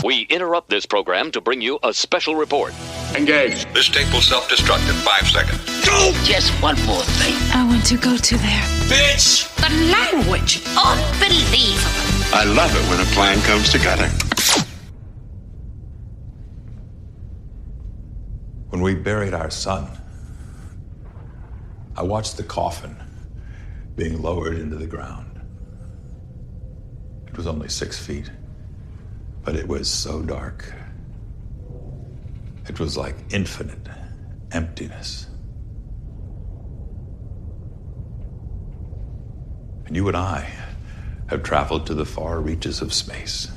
We interrupt this program to bring you a special report. Engage. This tape will self-destruct in 5 seconds. Go! Just one more thing. I want to go to there. Bitch! The language. Unbelievable. I love it when a plan comes together. When we buried our son, I watched the coffin being lowered into the ground. It was only 6 feet, but it was so dark. It was like infinite emptiness. And you and I have traveled to the far reaches of space,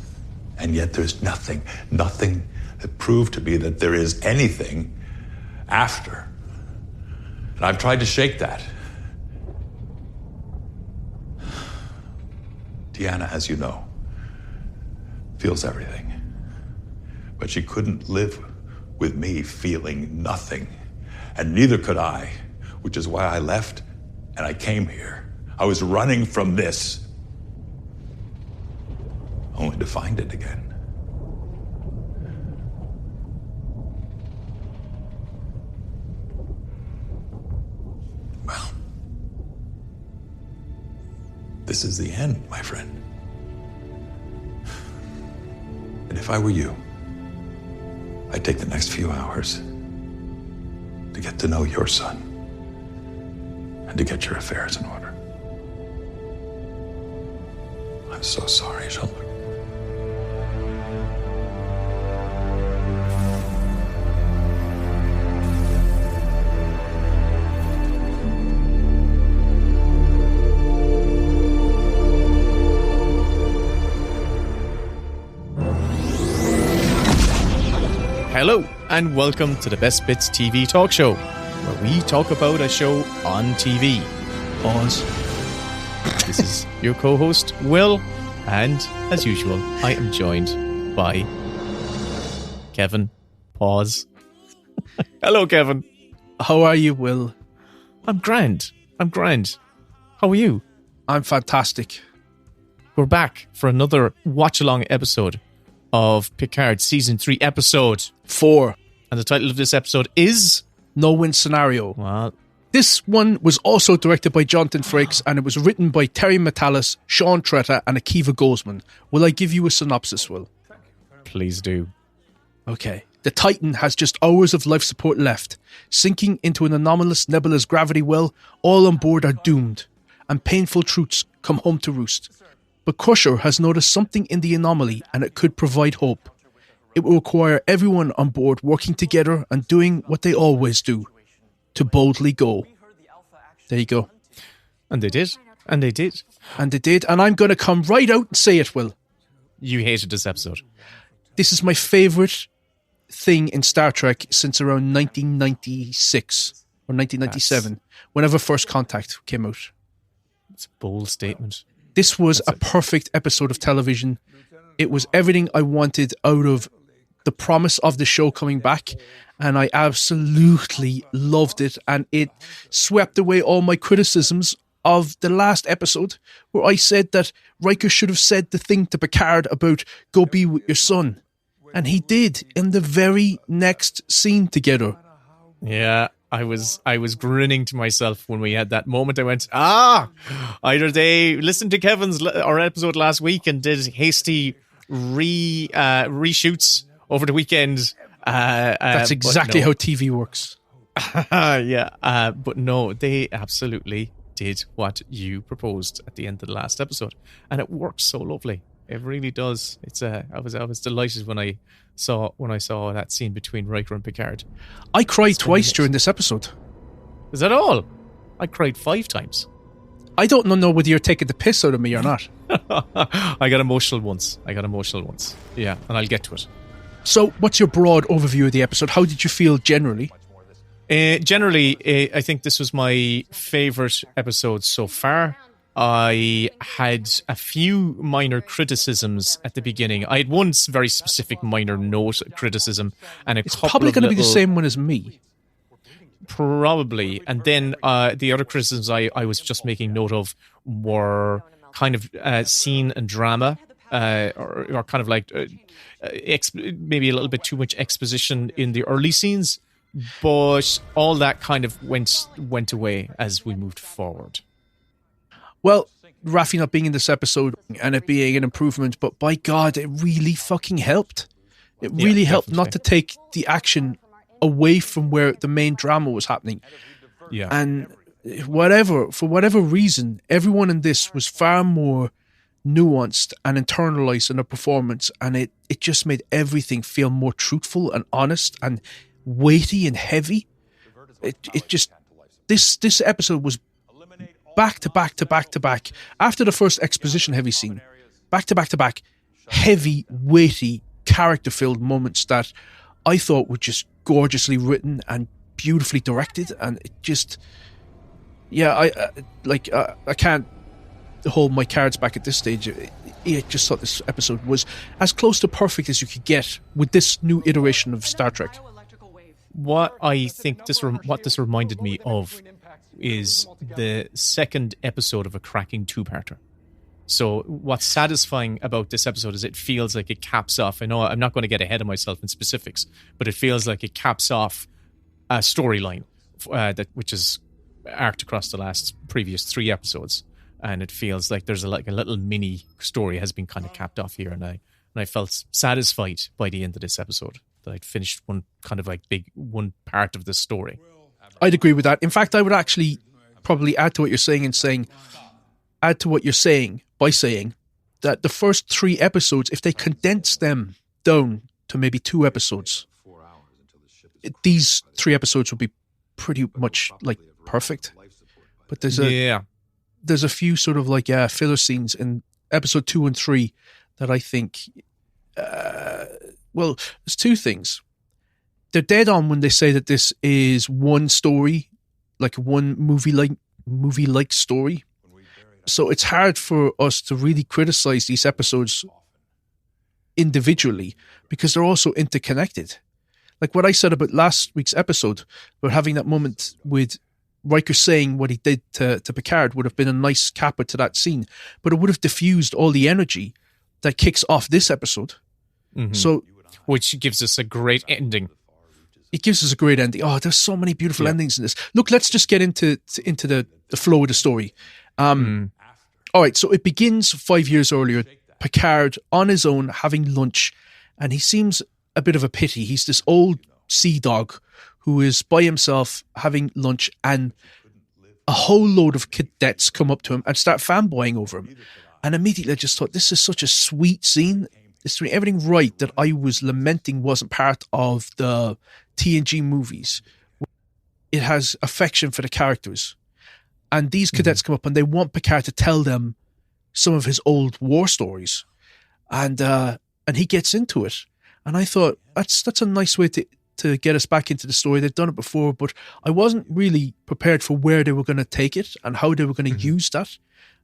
and yet there's nothing that proved to be that there is anything after. And I've tried to shake that. Deanna, as you know, feels everything. But she couldn't live with me feeling nothing. And neither could I, which is why I left and I came here. I was running from this, only to find it again. Well, this is the end, my friend. And if I were you, I'd take the next few hours to get to know your son and to get your affairs in order. I'm so sorry, Jean-Luc. Hello, and welcome to the Best Bits TV talk show, where we talk about a show on TV. Pause. This is your co-host, Will, and as usual, I am joined by Kevin. Pause. Hello, Kevin. How are you, Will? I'm grand. How are you? I'm fantastic. We're back for another watch-along episode of Picard Season 3 Episode 4. And the title of this episode is No-Win Scenario. Well, this one was also directed by Jonathan Frakes, and it was written by Terry Matalas, Sean Tretta, and Akiva Goldsman. Will I give you a synopsis, Will? please do. Okay. The Titan has just hours of life support left. Sinking into an anomalous nebula's gravity well, all on board are doomed, and painful truths come home to roost. But Crusher has noticed something in the anomaly, and it could provide hope. It will require everyone on board working together and doing what they always do, to boldly go. There you go. And they did. And they did. And they did. And I'm going to come right out and say it, Will. You hated this episode. This is my favourite thing in Star Trek since around 1996 or 1997, whenever First Contact came out. It's a bold statement. This was a perfect episode of television. It was everything I wanted out of the promise of the show coming back, and I absolutely loved it, and it swept away all my criticisms of the last episode where I said that Riker should have said the thing to Picard about go be with your son. And he did in the very next scene together. Yeah, I was grinning to myself when we had that moment. I went, either they listened to Kevin's our episode last week and did hasty reshoots over the weekend. That's exactly how TV works. Yeah, but no, they absolutely did what you proposed at the end of the last episode, and it works so lovely. It really does. It's I was delighted when I saw that scene between Riker and Picard. I cried twice during this episode. Is that all? I cried 5 times. I don't know whether you're taking the piss out of me or not. I got emotional once. Yeah, and I'll get to it. So, what's your broad overview of the episode? How did you feel generally? Generally, I think this was my favourite episode so far. I had a few minor criticisms at the beginning. I had one very specific minor note criticism, and it's probably going to be the same one as me. Probably. And then the other criticisms I was just making note of were kind of scene and drama. or kind of like maybe a little bit too much exposition in the early scenes, but all that kind of went away as we moved forward. Well, Raffi not being in this episode and it being an improvement, but by God, it really fucking helped. It really helped not to take the action away from where the main drama was happening. Yeah. And for whatever reason, everyone in this was far more nuanced and internalized in their performance, and it just made everything feel more truthful and honest and weighty and heavy. This episode was back to back to back to back. After the first exposition heavy scene, back to back to back, heavy, weighty, character-filled moments that I thought were just gorgeously written and beautifully directed, and it just, I can't hold my cards back at this stage. I just thought this episode was as close to perfect as you could get with this new iteration of Star Trek. What I think what this reminded me of is the second episode of a cracking two-parter. So what's satisfying about this episode is it feels like it caps off. I know I'm not going to get ahead of myself in specifics, but it feels like it caps off a storyline which is arced across the previous 3 episodes, and it feels like there's a little mini story has been kind of capped off here, and I felt satisfied by the end of this episode that I'd finished one kind of like one part of the story. I'd agree with that. In fact, I would actually probably add to what you're saying by saying that the first 3 episodes, if they condense them down to maybe 2 episodes, these 3 episodes would be pretty much like perfect. But there's a few sort of like filler scenes in episode 2 and 3 that I think, there's 2 things. They're dead on when they say that this is one story, like one movie-like story. So it's hard for us to really criticize these episodes individually because they're also interconnected. Like what I said about last week's episode, about having that moment with Riker saying what he did to Picard would have been a nice capper to that scene, but it would have diffused all the energy that kicks off this episode. Mm-hmm. So, which gives us a great ending. It gives us a great ending. Oh, there's so many beautiful endings in this. Look, let's just get into the flow of the story. All right, so it begins 5 years earlier. Picard on his own having lunch, and he seems a bit of a pity. He's this old sea dog who is by himself having lunch, and a whole load of cadets come up to him and start fanboying over him. And immediately I just thought, this is such a sweet scene. It's doing everything right that I was lamenting wasn't part of the TNG movies. It has affection for the characters. And these cadets come up and they want Picard to tell them some of his old war stories. And he gets into it. And I thought, that's a nice way to get us back into the story. They've done it before, but I wasn't really prepared for where they were going to take it and how they were going to use that.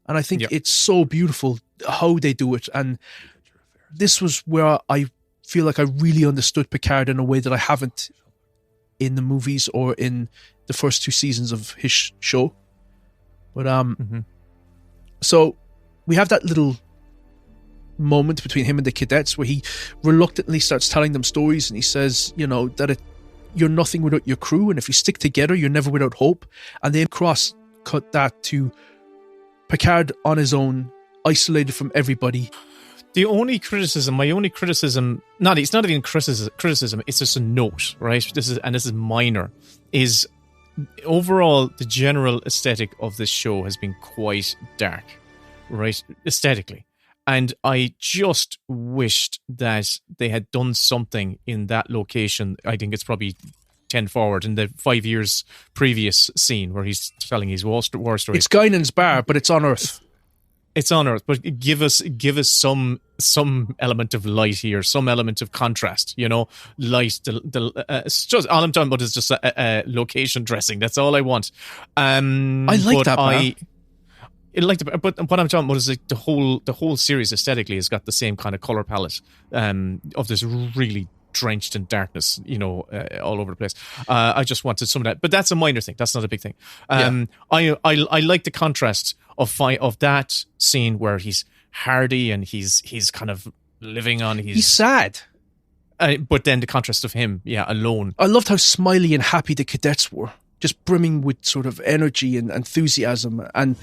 And I think it's so beautiful how they do it. And this was where I feel like I really understood Picard in a way that I haven't in the movies or in the first 2 seasons of his show. But so we have that little moment between him and the cadets where he reluctantly starts telling them stories, and he says, that you're nothing without your crew, and if you stick together, you're never without hope. And they cross-cut that to Picard on his own, isolated from everybody. My only criticism, it's not even criticism, it's just a note, right? This is minor, is overall the general aesthetic of this show has been quite dark, right? Aesthetically. And I just wished that they had done something in that location. I think it's probably 10 forward in the 5 years previous scene where he's telling his war story. It's Guinan's bar, but it's on Earth. It's on Earth, but give us some element of light here, some element of contrast. Light. It's just all I'm talking about is just a location dressing. That's all I want. I like that. But what I'm talking about is like the whole series aesthetically has got the same kind of color palette of this really drenched in darkness, all over the place. I just wanted some of that, but that's a minor thing. That's not a big thing. I like the contrast of that scene where he's hardy and he's kind of living on his... He's sad. But then the contrast of him, alone. I loved how smiley and happy the cadets were, just brimming with sort of energy and enthusiasm, and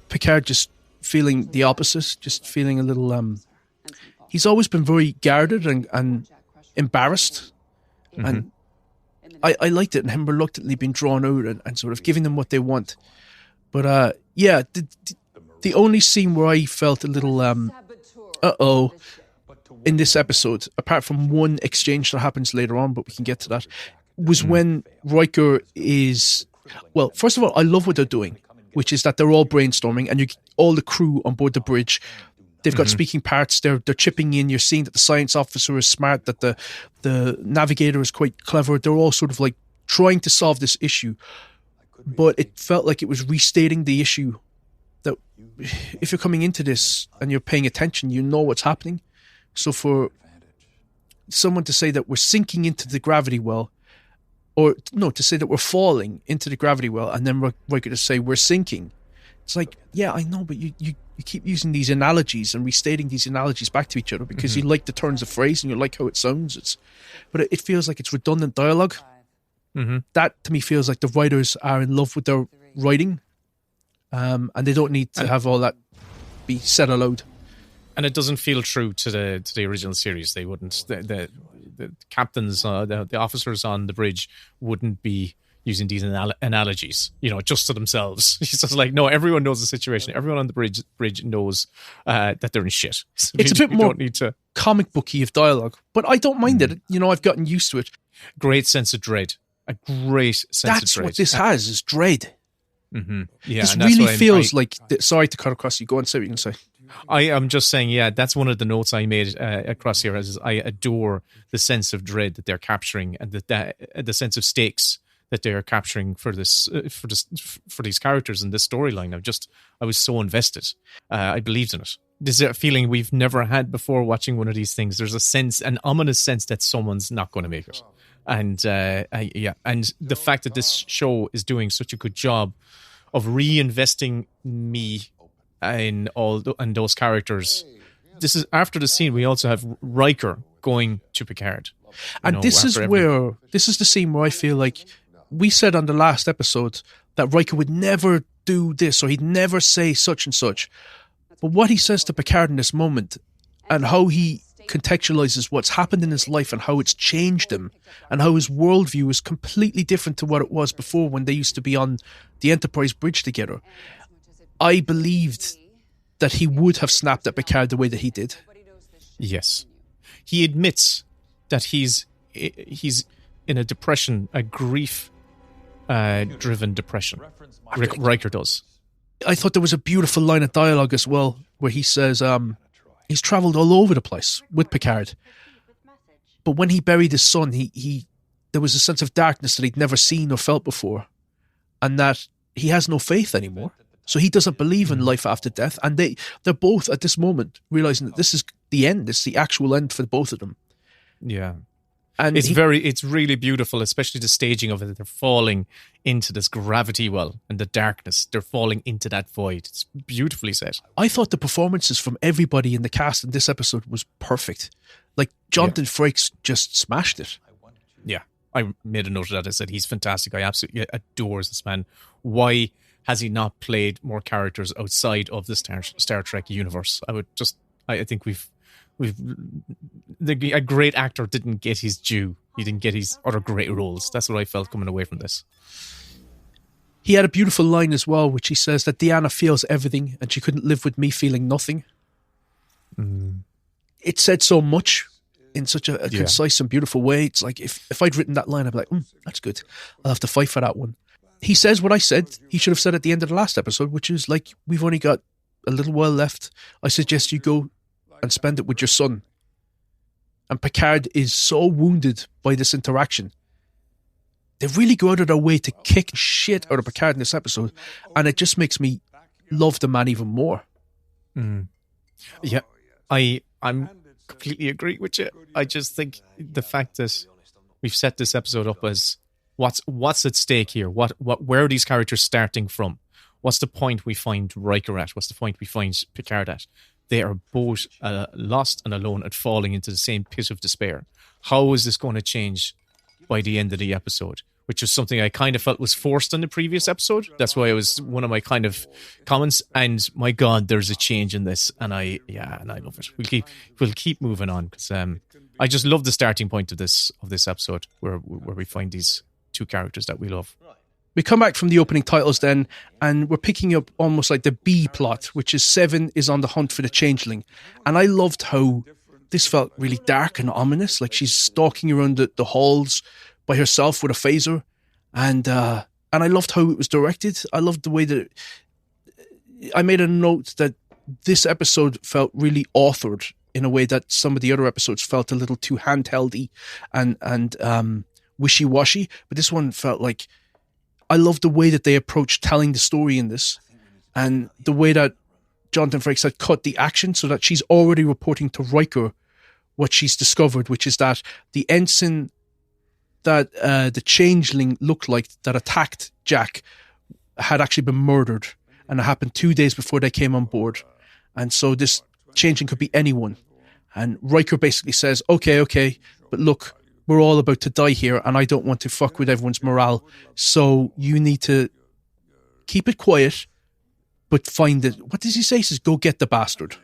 Picard just feeling the opposite, just feeling a little... He's always been very guarded and embarrassed, and I liked it, and him reluctantly being drawn out and sort of giving them what they want. But the only scene where I felt a little in this episode, apart from one exchange that happens later on, but we can get to that, was when Riker is... Well, first of all, I love what they're doing, which is that they're all brainstorming, and all the crew on board the bridge, they've got speaking parts, they're chipping in, you're seeing that the science officer is smart, that the navigator is quite clever, they're all sort of like trying to solve this issue. But it felt like it was restating the issue that if you're coming into this and you're paying attention, you know what's happening. So for someone to say that we're sinking into the gravity well, or no, to say that we're falling into the gravity well, and then Riker to say we're sinking, it's like, yeah, I know, but you keep using these analogies and restating these analogies back to each other because you like the turns of phrase and you like how it sounds. But it feels like it's redundant dialogue. That to me feels like the writers are in love with their writing, and they don't need to have all that be said aloud. And it doesn't feel true to the original series. They wouldn't. The captains, the officers on the bridge wouldn't be using these analogies, just to themselves. It's just like, no, everyone knows the situation. Everyone on the bridge knows that they're in shit. So it's a bit more comic booky of dialogue, but I don't mind it. I've gotten used to it. Great sense of dread. A great sense of dread. That's what this has, is dread. Yeah, this really feels like... Sorry to cut across you. Go on, say what you can say. I am just saying, that's one of the notes I made across here. Is I adore the sense of dread that they're capturing, and the sense of stakes that they are capturing for these characters in this storyline. I was so invested. I believed in it. There's a feeling we've never had before watching one of these things. There's an ominous sense that someone's not going to make it. And and the fact that this show is doing such a good job of reinvesting me in those characters. This is after the scene. We also have Riker going to Picard, and this is the scene where I feel like we said on the last episode that Riker would never do this or he'd never say such and such. But what he says to Picard in this moment, and how he contextualizes what's happened in his life and how it's changed him, and how his worldview is completely different to what it was before when they used to be on the Enterprise bridge together. I believed that he would have snapped at Picard the way that he did. Yes. He admits that he's in a depression, a grief-driven depression. Riker does. I thought there was a beautiful line of dialogue as well where he says he's travelled all over the place with Picard. But when he buried his son, there was a sense of darkness that he'd never seen or felt before, and that he has no faith anymore. So he doesn't believe in life after death, and they're both at this moment realizing that this is the end. It's the actual end for both of them. Yeah, and it's really beautiful, especially the staging of it. They're falling into this gravity well and the darkness. They're falling into that void. It's beautifully set. I thought the performances from everybody in the cast in this episode was perfect. Like Jonathan Frakes just smashed it. Yeah, I made a note of that. I said he's fantastic. I absolutely adore this man. Why has he not played more characters outside of the Star Trek universe? I think a great actor didn't get his due. He didn't get his other great roles. That's what I felt coming away from this. He had a beautiful line as well, which he says that Deanna feels everything and she couldn't live with me feeling nothing. It said so much in such a concise and beautiful way. It's like if I'd written that line, I'd be like, that's good. I'll have to fight for that one. He says what I said he should have said at the end of the last episode, which is like, we've only got a little while left. I suggest you go and spend it with your son. And Picard is so wounded by this interaction. They really go out of their way to kick shit out of Picard in this episode, and it just makes me love the man even more. Yeah, I'm completely agree with you. I just think the fact that we've set this episode up as what's at stake here? Where are these characters starting from? What's the point we find Riker at? What's the point we find Picard at? they are both lost and alone and falling into the same pit of despair. How is this going to change by the end of the episode? Which was something I kind of felt was forced in the previous episode. That's why it was one of my kind of comments. And my God, there's a change in this, and I love it. We'll keep moving on because I just love the starting point of this episode where we find these two characters that we love. We come back from the opening titles then, and we're picking up almost like the B plot, which is Seven is on the hunt for the changeling. And I loved how this felt really dark and ominous, like she's stalking around the halls by herself with a phaser, and I loved how it was directed. I loved the way that I made a note that this episode felt really authored in a way that some of the other episodes felt a little too handheldy and wishy-washy, but this one felt like I loved the way that they approached telling the story in this, and the way that Jonathan Frakes had cut the action so that she's already reporting to Riker what she's discovered, which is that the ensign that the changeling looked like that attacked Jack had actually been murdered, and it happened 2 days before they came on board. And so this changeling could be anyone. And Riker basically says, okay, but look, we're all about to die here, and I don't want to fuck with everyone's morale, so you need to keep it quiet, but find it. What does he say? He says, go get the bastard.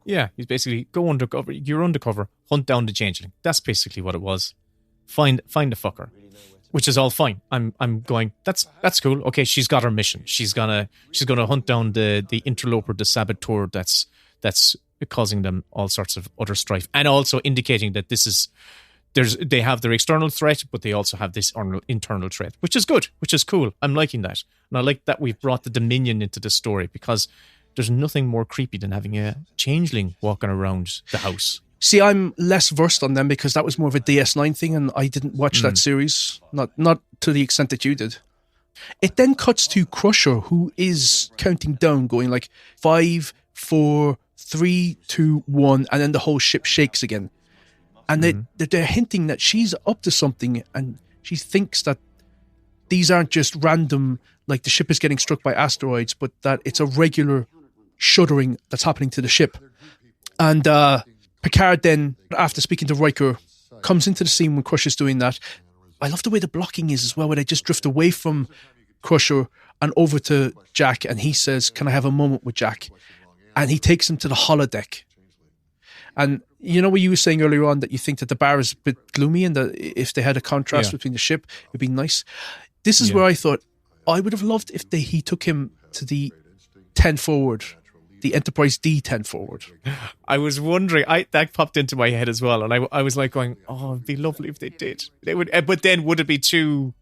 Yeah, he's basically, go undercover, you're undercover, hunt down the changeling. That's basically what it was. Find the fucker, which is all fine. I'm going, that's cool. Okay, she's got her mission. She's gonna hunt down the interloper, the saboteur that's causing them all sorts of other strife, and also indicating that they have their external threat, but they also have this internal threat, which is good, which is cool. I'm liking that, and I like that we've brought the Dominion into the story, because there's nothing more creepy than having a changeling walking around the house. See, I'm less versed on them because that was more of a DS9 thing, and I didn't watch that series, not to the extent that you did. It then cuts to Crusher, who is counting down, going like 5, 4, 3, 2, 1, and then the whole ship shakes again. And they're hinting that she's up to something, and she thinks that these aren't just random, like the ship is getting struck by asteroids, but that it's a regular shuddering that's happening to the ship. And Picard then, after speaking to Riker, comes into the scene when Crusher's doing that. I love the way the blocking is as well, where they just drift away from Crusher and over to Jack, and he says, can I have a moment with Jack? And he takes him to the holodeck. And you know what you were saying earlier on, that you think that the bar is a bit gloomy, and that if they had a contrast between the ship, it'd be nice. This is where I thought I would have loved if he took him to the 10 forward, the Enterprise D10 forward. I was wondering, that popped into my head as well, and I was like going, oh, it'd be lovely if they did. They would, but then would it be too?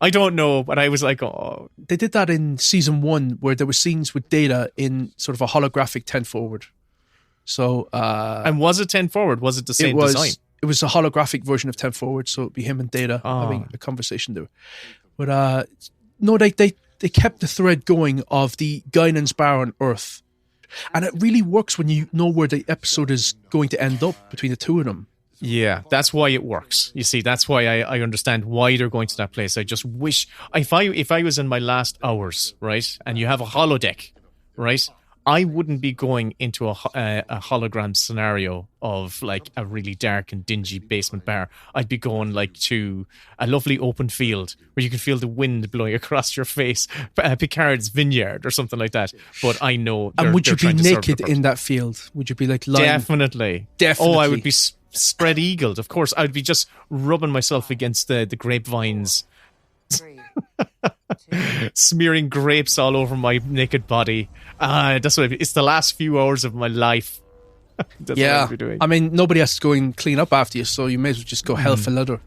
I don't know, but I was like, oh. They did that in season 1, where there were scenes with Data in sort of a holographic 10 forward. So, and was it 10 forward? Was it the same design? It was a holographic version of 10 forward, so it'd be him and Data having a conversation there. But no, they kept the thread going of the Guinan's bar on Earth. And it really works when you know where the episode is going to end up between the two of them. Yeah, that's why it works. You see, that's why I understand why they're going to that place. I just wish, if I was in my last hours, right, and you have a holodeck, right, I wouldn't be going into a hologram scenario of like a really dark and dingy basement bar. I'd be going like to a lovely open field where you can feel the wind blowing across your face, Picard's vineyard or something like that. But I know. And would you be naked in that field? Would you be like lying? Definitely. Oh, I would be spread eagled. Of course, I would be just rubbing myself against the grapevines. Smearing grapes all over my naked body. That's what it's the last few hours of my life. That's what I'd be doing. I mean, nobody has to go and clean up after you, so you may as well just go hell for leather.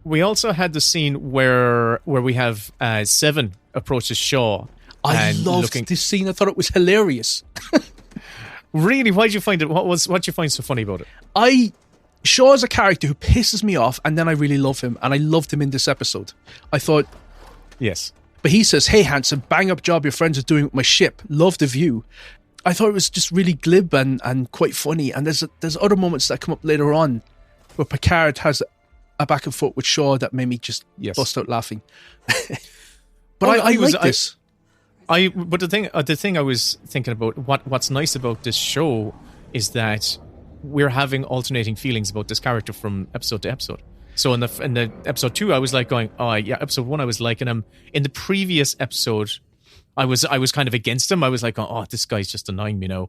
We also had the scene where we have Seven approaches Shaw. I loved this scene. I thought it was hilarious. Really? Why'd you find it? What'd you find so funny about it? Shaw is a character who pisses me off, and then I really love him, and I loved him in this episode. I thought, yes. But he says, hey, handsome, bang up job your friends are doing with my ship. Love the view. I thought it was just really glib and quite funny. And there's other moments that come up later on where Picard has a back and forth with Shaw that made me just bust out laughing. But I like this. But the thing I was thinking about, what's nice about this show is that we're having alternating feelings about this character from episode to episode. So in the episode 2, I was like going, oh yeah, episode 1 I was liking him. In the previous episode, I was kind of against him. I was like, oh, this guy's just annoying me now.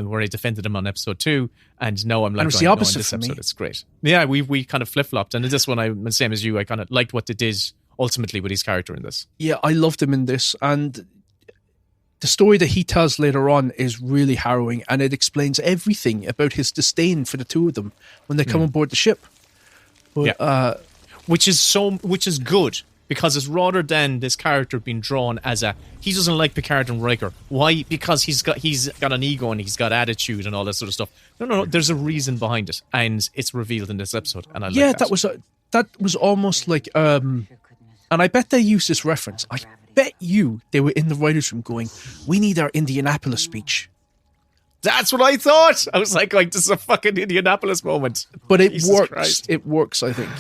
Where I defended him on episode 2, and now I'm like, and it was the opposite in this for episode, me. It's great. Yeah, we kind of flip flopped, and in this one, I'm the same as you. I kind of liked what they did ultimately with his character in this. Yeah, I loved him in this, and the story that he tells later on is really harrowing, and it explains everything about his disdain for the two of them when they come aboard the ship. But, yeah. Which is good, because it's rather than this character being drawn as he doesn't like Picard and Riker. Why? Because he's got an ego and he's got attitude and all that sort of stuff. No, there's a reason behind it, and it's revealed in this episode. And I like that. That was almost like, and I bet they used this reference. I bet you they were in the writers' room going, "We need our Indianapolis speech." That's what I thought. I was like, this is a fucking Indianapolis moment. But it Jesus works. Christ. It works, I think.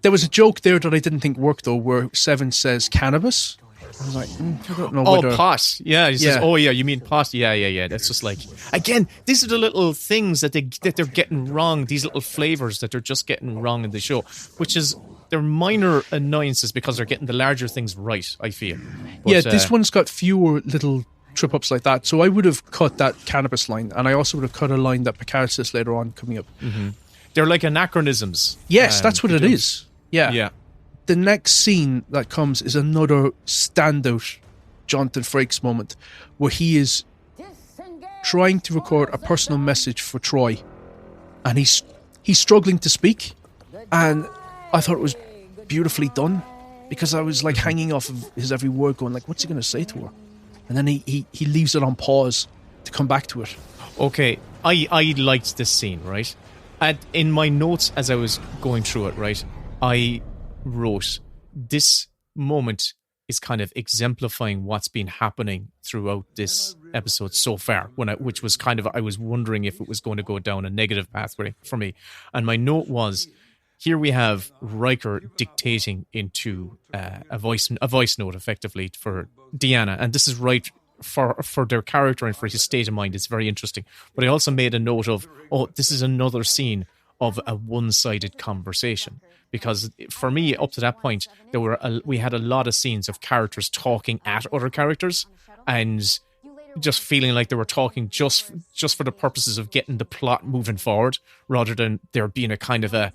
There was a joke there that I didn't think worked, though, where Seven says cannabis. I was like, I don't know whether... Oh, pot. Yeah, he says, oh, yeah, you mean pot? Yeah. That's just like... Again, these are the little things that they're getting wrong, these little flavors that they're just getting wrong in the show, which is... They're minor annoyances because they're getting the larger things right, I feel. But, this one's got fewer little trip-ups like that, so I would have cut that cannabis line, and I also would have cut a line that Picard says later on coming up. Mm-hmm. They're like anachronisms. Yes, that's what it is. Yeah. The next scene that comes is another standout Jonathan Frakes moment, where he is trying to record a personal message for Troy, and he's struggling to speak, and I thought it was beautifully done, because I was like hanging off of his every word, going like, what's he going to say to her? And then he leaves it on pause to come back to it. Okay, I liked this scene, right? In my notes as I was going through it, right, I wrote, this moment is kind of exemplifying what's been happening throughout this episode so far, which was kind of, I was wondering if it was going to go down a negative pathway for me. And my note was, here we have Riker dictating into a voice note, effectively, for Deanna, and this is right for their character and for his state of mind. It's very interesting. But I also made a note of, this is another scene of a one-sided conversation, because for me, up to that point, we had a lot of scenes of characters talking at other characters and just feeling like they were talking just for the purposes of getting the plot moving forward, rather than there being a kind of a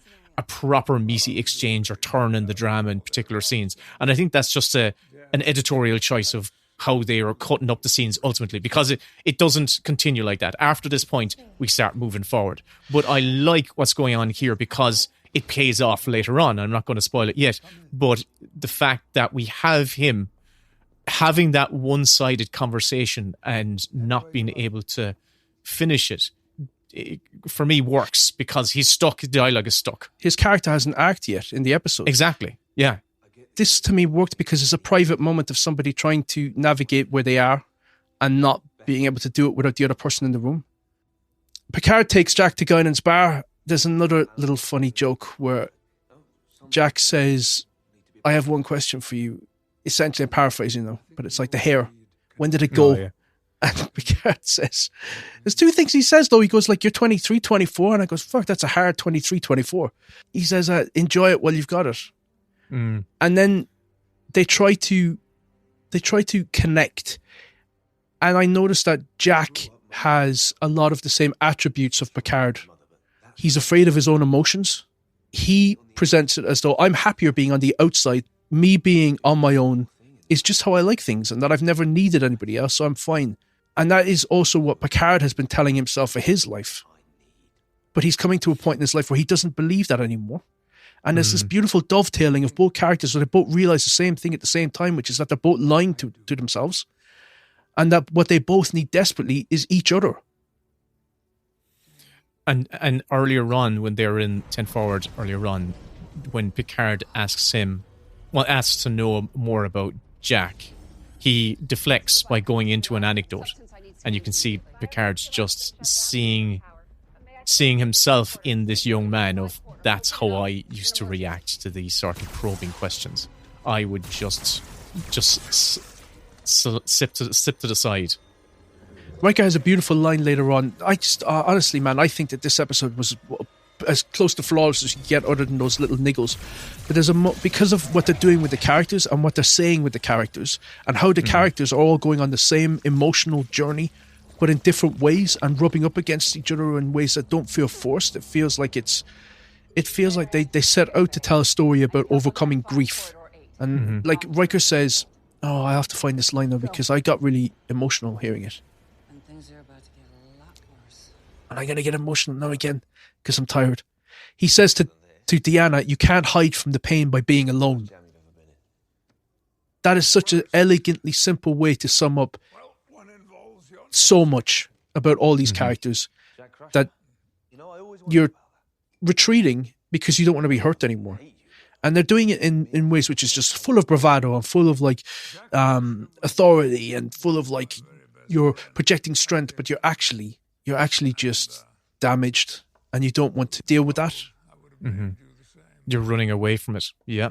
proper meaty exchange or turn in the drama in particular scenes. And I think that's just an editorial choice of how they are cutting up the scenes ultimately, because it doesn't continue like that. After this point, we start moving forward. But I like what's going on here because it pays off later on. I'm not going to spoil it yet, but the fact that we have him having that one-sided conversation and not being able to finish it for me works, because he's stuck. The dialogue is stuck. His character hasn't arced yet in the episode. Exactly. Yeah. This to me worked because it's a private moment of somebody trying to navigate where they are and not being able to do it without the other person in the room. Picard takes Jack to Guinan's bar. There's another little funny joke where Jack says, I have one question for you. Essentially, I'm paraphrasing though, but it's like the hair. When did it go? Oh, yeah. And Picard says, there's two things he says though. He goes like, you're 23, 24. And I goes, fuck, that's a hard 23, 24. He says, enjoy it while you've got it. And then they try to connect. And I noticed that Jack has a lot of the same attributes of Picard. He's afraid of his own emotions. He presents it as though I'm happier being on the outside. Me being on my own is just how I like things, and that I've never needed anybody else, so I'm fine. And that is also what Picard has been telling himself for his life. But he's coming to a point in his life where he doesn't believe that anymore. And there's this beautiful dovetailing of both characters where they both realize the same thing at the same time, which is that they're both lying to themselves. And that what they both need desperately is each other. And earlier on, when they were in 10 Forward, earlier on, when Picard asks to know more about Jack, he deflects by going into an anecdote. And you can see Picard's just seeing himself in this young man of, that's how I used to react to these sort of probing questions. I would just sip to the side. Riker has a beautiful line later on. I just, honestly, man, I think that this episode was as close to flawless as you get, other than those little niggles. But there's because of what they're doing with the characters and what they're saying with the characters, and how the characters are all going on the same emotional journey, but in different ways, and rubbing up against each other in ways that don't feel forced. It feels like they set out to tell a story about overcoming grief. And like Riker says, "Oh, I have to find this line now because I got really emotional hearing it. And things are about to get a lot worse. And I'm going to get emotional now again because I'm tired." He says to Deanna, "You can't hide from the pain by being alone." That is such an elegantly simple way to sum up so much about all these characters, that you're retreating because you don't want to be hurt anymore. And they're doing it in ways which is just full of bravado and full of like authority and full of like you're projecting strength, but you're actually just damaged and you don't want to deal with that. Mm-hmm. You're running away from it. Yeah.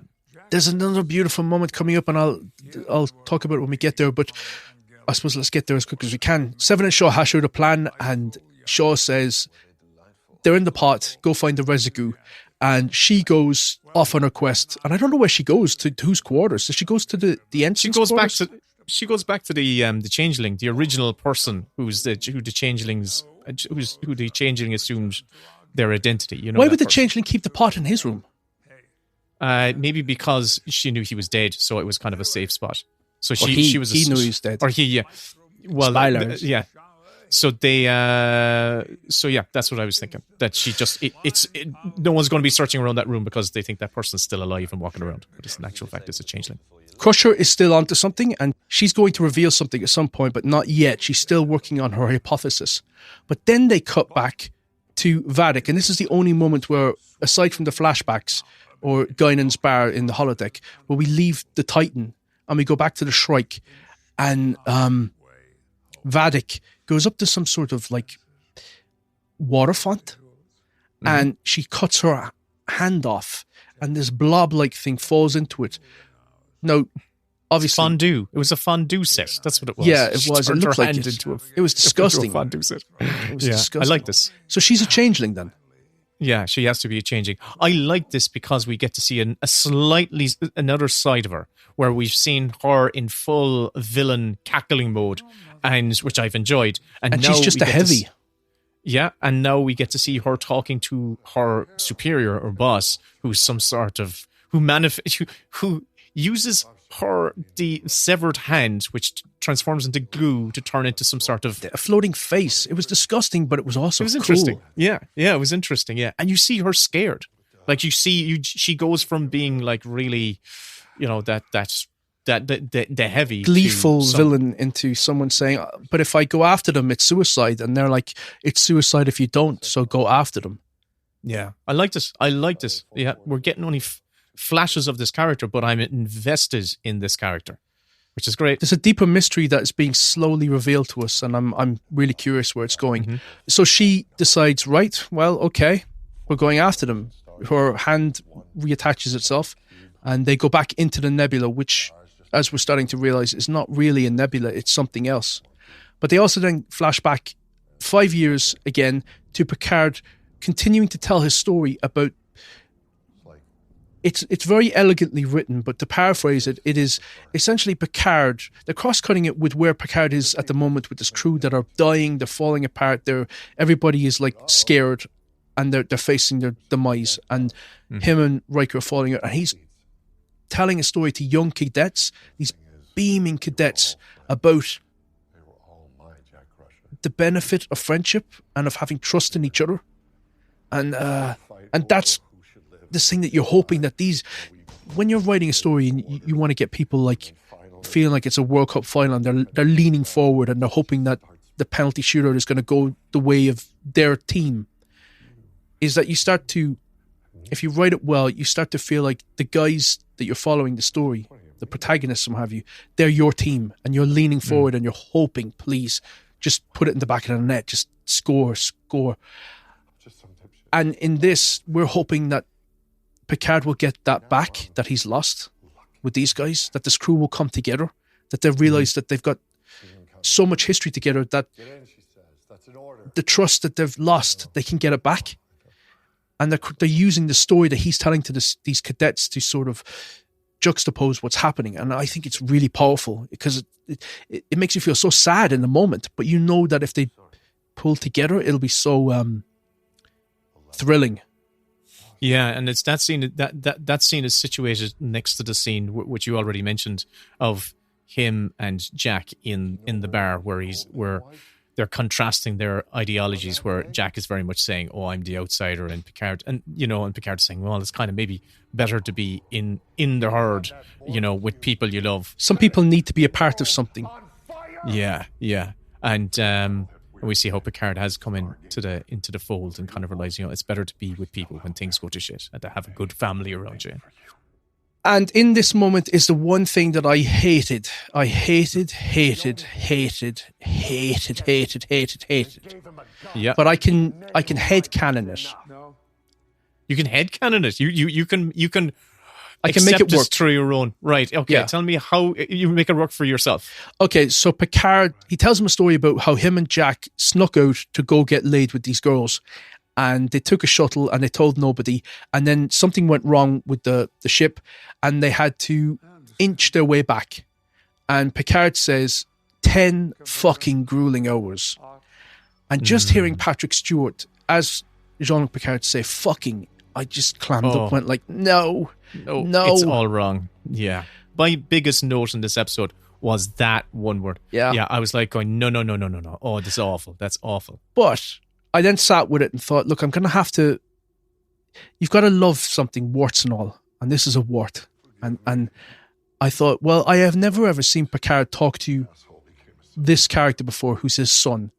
There's another beautiful moment coming up, and I'll talk about it when we get there, but I suppose let's get there as quick as we can. Seven and Shaw hash out a plan, and Shaw says they're in the pot, go find the residue. And she goes off on her quest, and I don't know where she goes, to whose quarters. So she goes to the entrance quarters? She goes back to the changeling, the original person who the changeling assumed their identity. You know, why would the changeling keep the pot in his room? Maybe because she knew he was dead, so it was kind of a safe spot. So he knew he was dead, or he, yeah. Well, yeah. So they, so yeah, that's what I was thinking. That she just, no one's going to be searching around that room because they think that person's still alive and walking around. But it's in actual fact, it's a changeling. Crusher is still onto something, and she's going to reveal something at some point, but not yet. She's still working on her hypothesis. But then they cut back to Vadic, and this is the only moment where, aside from the flashbacks or Guinan's bar in the holodeck, where we leave the Titan and we go back to the Shrike, and Vadic goes up to some sort of like water font, and she cuts her hand off, and this blob-like thing falls into it. Now, obviously, fondue. It was a fondue set. That's what it was. Yeah, it was. It looked like it. It was disgusting. Fondue set. It was disgusting. I like this. So she's a changeling then. Yeah, she has to be a changing. I like this because we get to see another side of her, where we've seen her in full villain cackling mode, and which I've enjoyed. And now she's just a heavy. Yeah, and now we get to see her talking to her superior or boss, who's some sort of who uses the severed hand, which transforms into glue to turn into some sort of a floating face. It was disgusting, but it was also interesting. Cool. Yeah, it was interesting. Yeah, and you see her scared. Like she goes from being like really, the heavy gleeful villain into someone saying, "But if I go after them, it's suicide," and they're like, "It's suicide if you don't, so go after them." Yeah, I like this. Yeah, we're getting only flashes of this character, but I'm invested in this character, which is great. There's a deeper mystery that is being slowly revealed to us, and I'm really curious where it's going. Mm-hmm. So she decides, right, well, okay, we're going after them. Her hand reattaches itself, and they go back into the nebula, which, as we're starting to realize, is not really a nebula, it's something else. But they also then flash back 5 years again to Picard continuing to tell his story about. It's very elegantly written, but to paraphrase it, it is essentially Picard. They're cross-cutting it with where Picard is at the moment with this crew that are dying, they're falling apart, everybody is like scared, and they're facing their demise, and him and Riker are falling out, and he's telling a story to young cadets, these beaming cadets, about the benefit of friendship and of having trust in each other, and that's this thing that you're hoping that when you're writing a story and you want to get people like feeling like it's a World Cup final, and they're leaning forward and they're hoping that the penalty shootout is going to go the way of their team, is that you start to, if you write it well, you start to feel like the guys that you're following the story, the protagonists and what have you, they're your team, and you're leaning forward and you're hoping, please, just put it in the back of the net, just score. And in this, we're hoping that Picard will get that back that he's lost with these guys, that this crew will come together, that they realize that they've got so much history together that the trust that they've lost, they can get it back. And they're using the story that he's telling to these cadets to sort of juxtapose what's happening. And I think it's really powerful because it makes you feel so sad in the moment, but you know that if they pull together, it'll be so thrilling. Yeah, and it's that scene that scene is situated next to the scene which you already mentioned of him and Jack in the bar where they're contrasting their ideologies, where Jack is very much saying, "Oh, I'm the outsider," and Picard, and Picard's saying, "Well, it's kind of maybe better to be in the herd, with people you love. Some people need to be a part of something." Yeah, and we see how Picard has come into the fold and kind of realized, it's better to be with people when things go to shit and to have a good family around you. And in this moment is the one thing that I hated. I hated. Yeah. But I can headcanon it. You can headcanon it. You can I can make it work through your own. Right. Okay. Yeah. Tell me how you make it work for yourself. Okay. So Picard, he tells him a story about how him and Jack snuck out to go get laid with these girls. And they took a shuttle and they told nobody. And then something went wrong with the ship and they had to inch their way back. And Picard says, 10 fucking grueling hours. And just hearing Patrick Stewart, as Jean-Luc Picard say, fucking, I just clammed up, went like, no. It's all wrong. Yeah. My biggest note in this episode was that one word. Yeah. Yeah, I was like going, no. Oh, this is awful. That's awful. But I then sat with it and thought, look, I'm going to have to, you've got to love something, warts and all. And this is a wart. And I thought, well, I have never ever seen Picard talk to this character before, who's his son.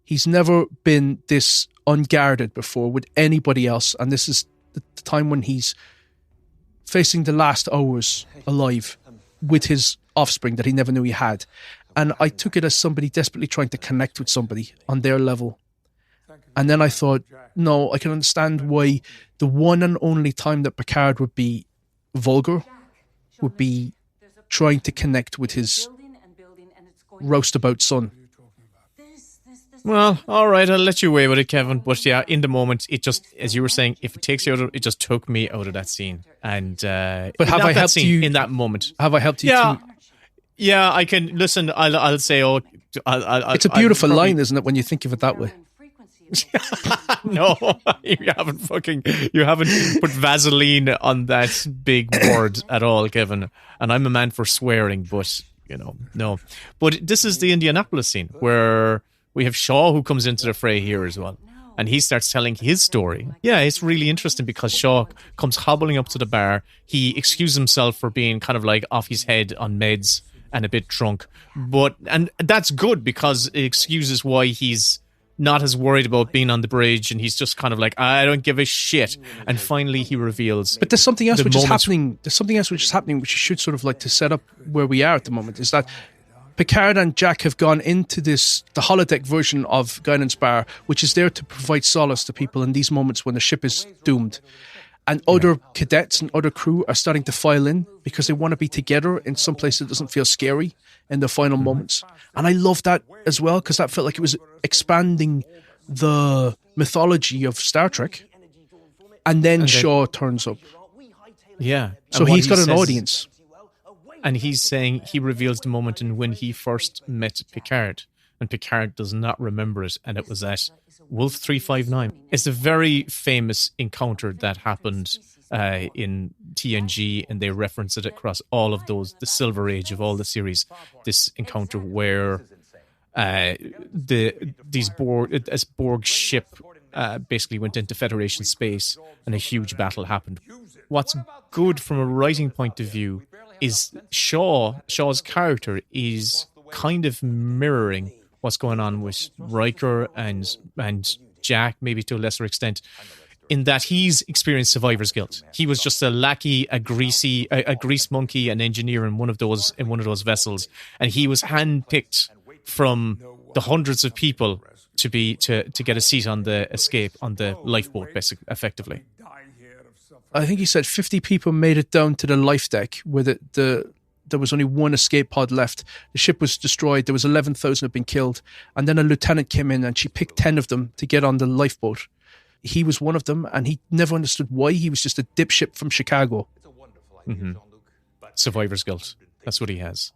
He's never been this unguarded before with anybody else. And this is the time when he's facing the last hours alive with his offspring that he never knew he had. And I took it as somebody desperately trying to connect with somebody on their level. And then I thought, no, I can understand why the one and only time that Picard would be vulgar would be trying to connect with his roustabout son. Well, all right, I'll let you away with it, Kevin. But yeah, in the moment, it just, as you were saying, if it takes you out of it just took me out of that scene. And but have I helped you in that moment? Have I helped you? Yeah, I can listen. I'll say, it's a beautiful line, isn't it, when you think of it that way? No, you haven't put Vaseline on that big word at all, Kevin. And I'm a man for swearing, but no. But this is the Indianapolis scene where we have Shaw who comes into the fray here as well. And he starts telling his story. Yeah, it's really interesting because Shaw comes hobbling up to the bar. He excuses himself for being kind of like off his head on meds and a bit drunk. And that's good because it excuses why he's not as worried about being on the bridge, and he's just kind of like, I don't give a shit. And finally he reveals. But there's something else which is happening. There's something else which is happening, which you should sort of like to set up where we are at the moment, is that Picard and Jack have gone into the holodeck version of Guinan's Bar, which is there to provide solace to people in these moments when the ship is doomed. And other cadets and other crew are starting to file in because they want to be together in some place that doesn't feel scary in the final moments. And I love that as well because that felt like it was expanding the mythology of Star Trek. And then Shaw turns up. Yeah. So he's got an audience. And he's saying he reveals the moment in when he first met Picard. And Picard does not remember it. And it was at Wolf 359. It's a very famous encounter that happened in TNG, and they reference it across all of those, the Silver Age of all the series. This encounter where this Borg ship basically went into Federation space and a huge battle happened. What's good from a writing point of view is Shaw's character is kind of mirroring what's going on with Riker and Jack, maybe to a lesser extent, in that he's experienced survivor's guilt. He was just a lackey, a grease monkey, an engineer in one of those vessels, and he was handpicked from the hundreds of people to get a seat on the escape on the lifeboat, effectively. I think he said 50 people made it down to the life deck where the there was only one escape pod left. The ship was destroyed. There was 11,000 had been killed. And then a lieutenant came in and she picked 10 of them to get on the lifeboat. He was one of them, and he never understood why. He was just a dipshit from Chicago. Mm-hmm. Survivor's guilt. That's what he has.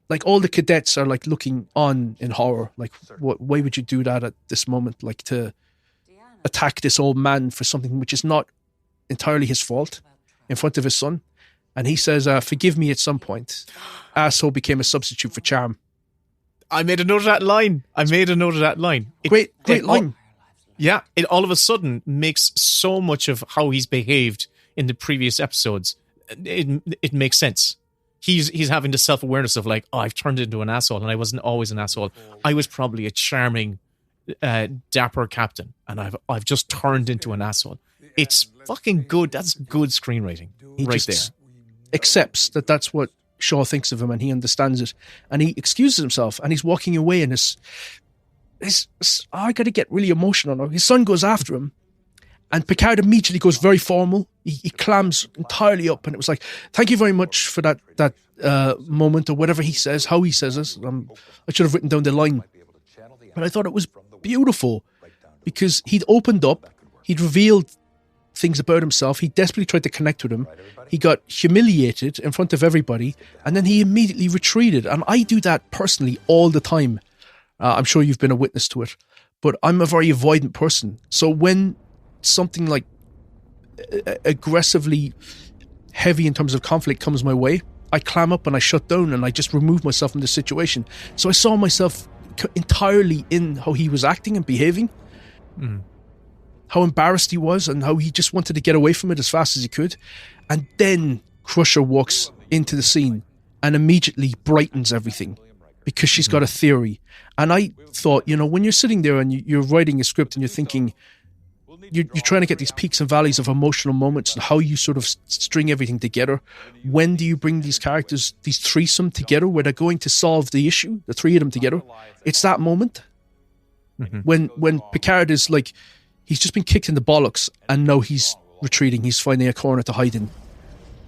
Like, all the cadets are like looking on in horror. Like, why would you do that at this moment? Like, to attack this old man for something which is not entirely his fault in front of his son. And he says, forgive me at some point. Asshole became a substitute for charm. I made a note of that line. Great line. Yeah, it all of a sudden makes so much of how he's behaved in the previous episodes. It makes sense. He's having the self-awareness of like, oh, I've turned into an asshole, and I wasn't always an asshole. I was probably a charming, dapper captain, and I've just turned into an asshole. It's fucking good. That's good screenwriting. He right just there. Accepts that that's what Shaw thinks of him, and he understands it, and he excuses himself, and he's walking away, and I got to get really emotional now. His son goes after him, and Picard immediately goes very formal. He clams entirely up, and it was like, thank you very much for that moment, or whatever he says, how he says it. I should have written down the line, but I thought it was beautiful because he'd opened up, he'd revealed things about himself. He desperately tried to connect with him. He got humiliated in front of everybody, and then he immediately retreated. And I do that personally all the time. I'm sure you've been a witness to it, but I'm a very avoidant person. So when something like aggressively heavy in terms of conflict comes my way, I clam up and I shut down and I just remove myself from the situation. So I saw myself entirely in how he was acting and behaving. How embarrassed he was and how he just wanted to get away from it as fast as he could. And then Crusher walks into the scene and immediately brightens everything because she's got a theory. And I thought, when you're sitting there and you're writing a script and you're thinking, you're trying to get these peaks and valleys of emotional moments and how you sort of string everything together. When do you bring these characters, these threesome together where they're going to solve the issue, the three of them together? It's that moment when Picard is like, he's just been kicked in the bollocks and now he's retreating. He's finding a corner to hide in.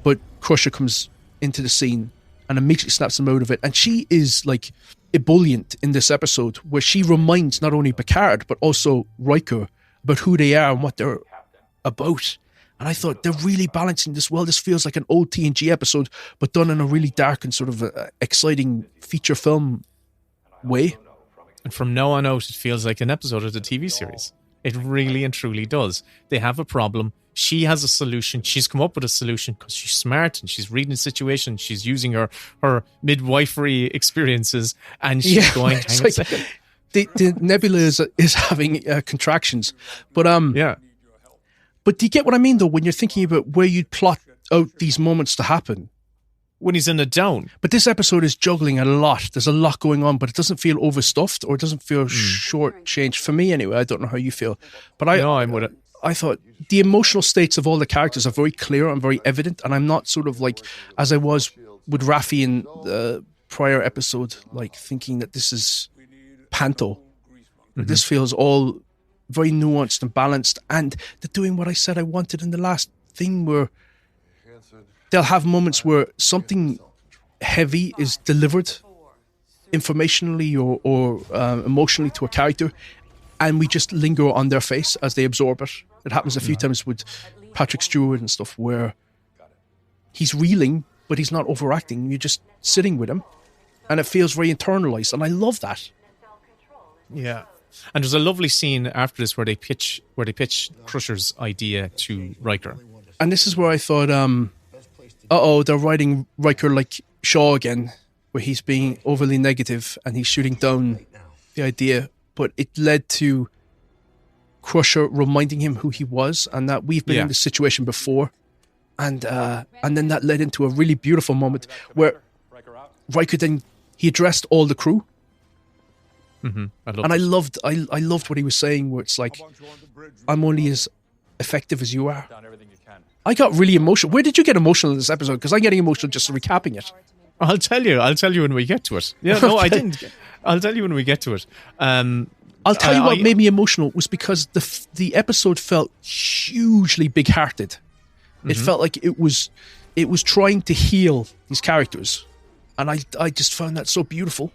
But Crusher comes into the scene and immediately snaps him out of it. And she is like ebullient in this episode where she reminds not only Picard but also Riker about who they are and what they're about. And I thought they're really balancing this well. This feels like an old TNG episode but done in a really dark and sort of exciting feature film way. And from now on out, it feels like an episode of the TV series. It really and truly does. They have a problem. She has a solution. She's come up with a solution because she's smart and she's reading the situation. She's using her midwifery experiences and she's going, hang on a second. The Nebula is having contractions. But But do you get what I mean, though, when you're thinking about where you'd plot out these moments to happen? When he's in the down. But this episode is juggling a lot. There's a lot going on, but it doesn't feel overstuffed or it doesn't feel shortchanged. For me, anyway, I don't know how you feel. But I'm with it. I thought the emotional states of all the characters are very clear and very evident, and I'm not sort of like, as I was with Raffi in the prior episode, like thinking that this is panto. This feels all very nuanced and balanced, and they're doing what I said I wanted in the last thing, where they'll have moments where something heavy is delivered informationally or emotionally to a character, and we just linger on their face as they absorb it. It happens a few times with Patrick Stewart and stuff, where he's reeling, but he's not overacting. You're just sitting with him, and it feels very internalized, and I love that. Yeah. And there's a lovely scene after this where they pitch Crusher's idea to Riker. And this is where I thought, they're writing Riker like Shaw again, where he's being overly negative and he's shooting down the idea. But it led to Crusher reminding him who he was and that we've been in this situation before. And then that led into a really beautiful moment where Riker he addressed all the crew. Mm-hmm. I loved what he was saying, where it's like, I'm only as effective as you are. I got really emotional. Where did you get emotional in this episode? Because I'm getting emotional just recapping it. I'll tell you when we get to it. Yeah, no, I didn't. I'll tell you when we get to it. I'll tell you what made me emotional was because the episode felt hugely big-hearted. It felt like it was trying to heal these characters. And I just found that so beautiful.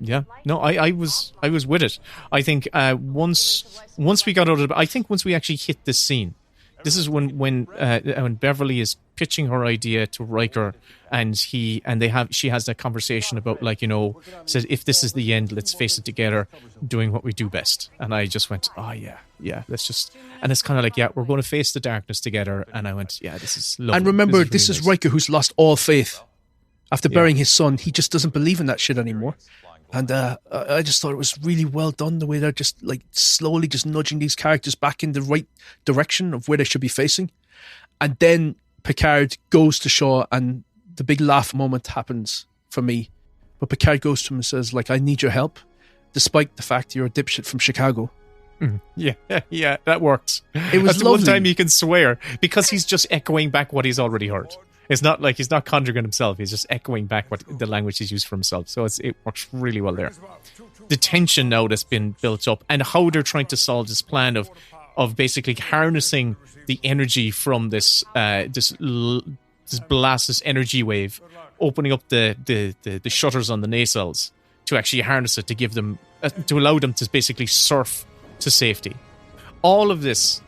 Yeah, no, I was with it. I think once we got out of I think once we actually hit this scene, this is when Beverly is pitching her idea to Riker, and she has that conversation about, like, you know, says, if this is the end, let's face it together, doing what we do best. And I just went, oh yeah, let's just, and it's kind of like, yeah, we're going to face the darkness together. And I went, yeah, this is lovely. And remember, this is really Riker who's lost all faith after burying his son. He just doesn't believe in that shit anymore. And I just thought it was really well done, the way they're just like slowly just nudging these characters back in the right direction of where they should be facing. And then Picard goes to Shaw, and the big laugh moment happens for me. But Picard goes to him and says, like, I need your help, despite the fact you're a dipshit from Chicago. Yeah, that works. It was That's the lovely. one time he can swear, because he's just echoing back what he's already heard. It's not like he's not conjuring himself. He's just echoing back what the language he's used for himself. So it works really well there. The tension now that's been built up, and how they're trying to solve this plan of basically harnessing the energy from this blast, this energy wave, opening up the shutters on the nacelles to actually harness it, to give them to allow them to basically surf to safety. All of this,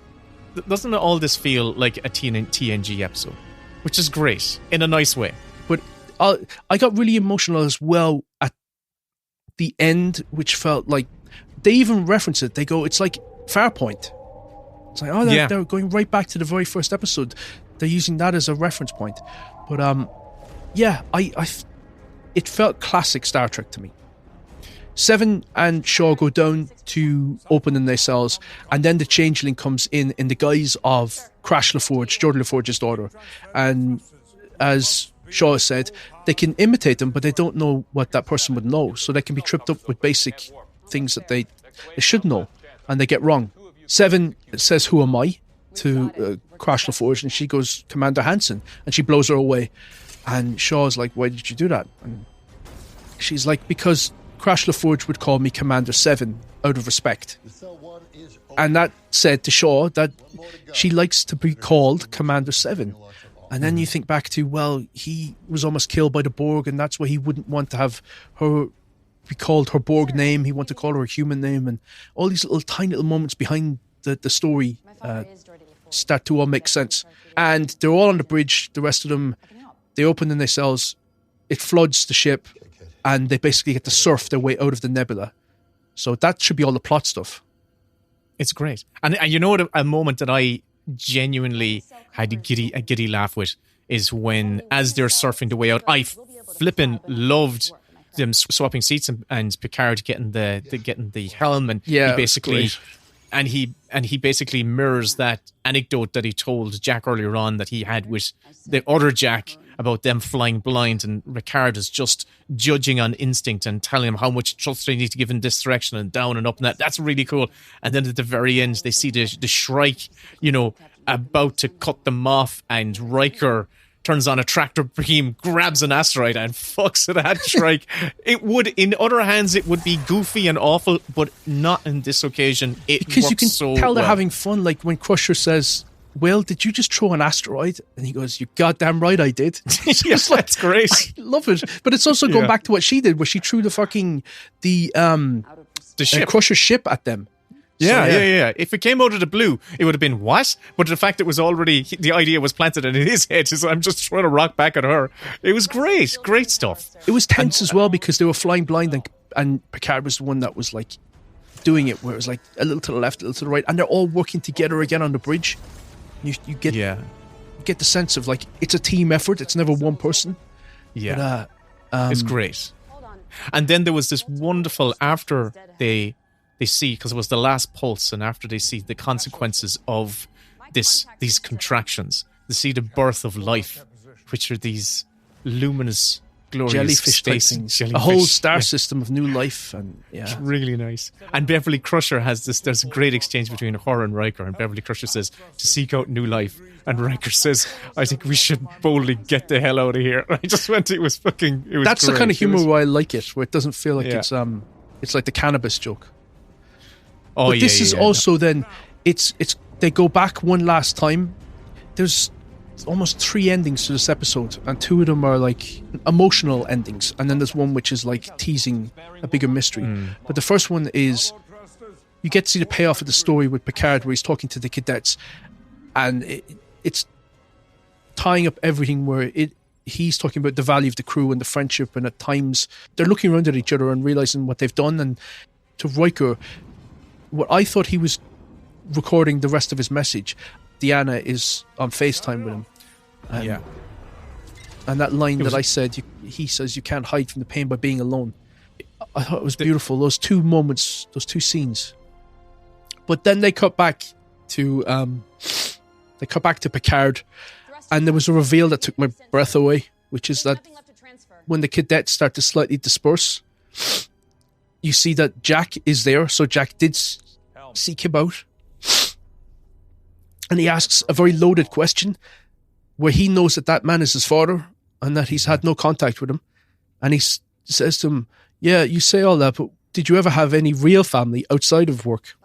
doesn't all this feel like a TNG episode? Which is great, in a nice way. But I got really emotional as well at the end, which felt like, they even reference it. They go, it's like Farpoint. It's like, they're going right back to the very first episode. They're using that as a reference point. But it felt classic Star Trek to me. Seven and Shaw go down to open the nacelles, and then the changeling comes in the guise of Crash LaForge, Jordan LaForge's daughter. And as Shaw said, they can imitate them, but they don't know what that person would know. So they can be tripped up with basic things that they should know, and they get wrong. Seven says, who am I? To Crash LaForge, and she goes, Commander Hansen, and she blows her away. And Shaw's like, why did you do that? And she's like, because Crash LaForge would call me Commander 7 out of respect. And that said to Shaw that she likes to be called Commander 7. And then you think back to, well, he was almost killed by the Borg, and that's why he wouldn't want to have her be called her Borg name. He wanted to call her a human name, and all these little tiny little moments behind the story start to all make sense. And they're all on the bridge. The rest of them, they open the nacelles. It floods the ship, and they basically get to surf their way out of the nebula. So that should be all the plot stuff. It's great. And you know what, a moment that I genuinely had a giddy laugh with is when, as they're surfing the way out, I flippin' loved them swapping seats and Picard getting the helm, and he basically mirrors that anecdote that he told Jack earlier on that he had with the other Jack about them flying blind, and Picard is just judging on instinct and telling him how much trust they need to give in this direction and down and up, and that's really cool. And then at the very end, they see the Shrike, about to cut them off, and Riker turns on a tractor beam, grabs an asteroid, and fucks at that Shrike. It would, in other hands, it would be goofy and awful, but not in this occasion. Because you can tell they're having fun. Like when Crusher says, Will, did you just throw an asteroid? And he goes, you're goddamn right I did. Yes, that's great. I love it. But it's also going back to what she did, where she threw the ship. Crusher ship at them. Yeah. If it came out of the blue, it would have been what? But the fact it was already, the idea was planted in his head, is I'm just throwing a rock back at her. It was great. Great stuff. It was tense as well, because they were flying blind, and Picard was the one that was like doing it, where it was like a little to the left, a little to the right, and they're all working together again on the bridge. You get the sense of like it's a team effort. It's never one person. Yeah, but, it's great. And then there was this wonderful, after they see, because it was the last pulse, and after they see the consequences of these contractions, they see the birth of life, which are these luminous, glorious jellyfish things, a whole star system of new life, and it's really nice. And Beverly Crusher has this. There's a great exchange between her and Riker, and Beverly Crusher says to seek out new life, and Riker says, "I think we should boldly get the hell out of here." I just went. It was that's great. The kind of humor where I like it, where it doesn't feel like it's like the cannabis joke. Oh, but this is also then it's they go back one last time. There's almost 3 endings to this episode, and 2 of them are like emotional endings, and then there's one which is like teasing a bigger mystery. But the first one is you get to see the payoff of the story with Picard, where he's talking to the cadets, and it's tying up everything where he's talking about the value of the crew and the friendship, and at times they're looking around at each other and realizing what they've done. And to Riker, what I thought he was recording the rest of his message, Deanna is on FaceTime with him. And that line that I said, he says, you can't hide from the pain by being alone. I thought it was beautiful. Those 2 moments, those 2 scenes. But then they cut back to Picard, and there was a reveal that took my breath away, which is that when the cadets start to slightly disperse, you see that Jack is there. So Jack did seek him out. And he asks a very loaded question where he knows that man is his father and that he's had no contact with him. And he says to him, yeah, you say all that, but did you ever have any real family outside of work?